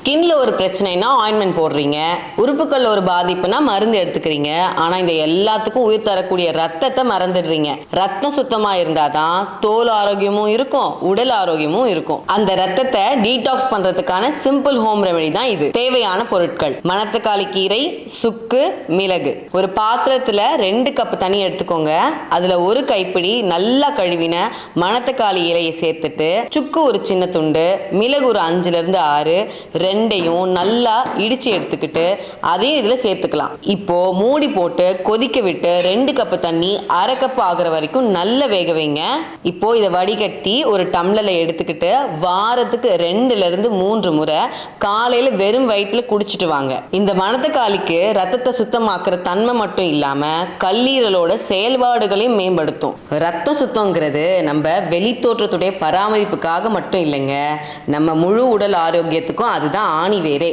ஸ்கின்ல ஒரு பிரச்சனைனா ஆயின்மெண்ட் போடுறீங்க, உறுப்புகள் ஒரு பாதிப்புனா மருந்து எடுத்துக்கிறீங்க. ஆனா இந்த எல்லாத்துக்கும் உயிர் தரக்கூடிய ரத்தத்தை மறந்துடுறீங்க. ரத்தம் சுத்தமா இருந்தாதான் தோல் ஆரோக்கியமும் இருக்கும், உடல் ஆரோக்கியமும் இருக்கும். அந்த ரத்தத்தை டீடாக்ஸ் பண்றதுக்கான சிம்பிள் ஹோம் ரெமெடி தான் இது. தேவையான பொருட்கள்: மணத்தக்காளி கீரை, சுக்கு, மிளகு. ஒரு பாத்திரத்துல 2 கப் தண்ணி எடுத்துக்கோங்க. அதுல ஒரு கைப்பிடி நல்லா கழுவின மணத்தக்காளி இலையை சேர்த்துட்டு, சுக்கு ஒரு சின்ன துண்டு, மிளகு ஒரு 5-6, ரெண்டையும் நல்லா இடிச்சு எடுத்துக்கிட்டு அதையும் இதுல சேர்த்துக்கலாம். இப்போ மூடி போட்டு கொதிக்க விட்டு 2 கப் தண்ணி 1/2 கப் ஆகுற வரைக்கும் நல்லா வேக வைங்க. இப்போ இதை வடிகட்டி ஒரு டம்ளர்ல எடுத்துக்கிட்டு வாரத்துக்கு 2-3 முறை காலையில வெறும் வயிற்றுல குடிச்சிட்டு வாங்க. இந்த மணத்தக்காளிக்கு ரத்தத்தை சுத்தமாக்குற தன்மை மட்டும் இல்லாம கல்லீரலோட செயல்பாடுகளையும் மேம்படுத்தும். ரத்த சுத்தங்கிறது நம்ம வெளி தோற்றத்துடைய பராமரிப்புக்காக மட்டும் இல்லைங்க, நம்ம முழு உடல் ஆரோக்கியத்துக்கும் அதுதான் ஆணி வேரே.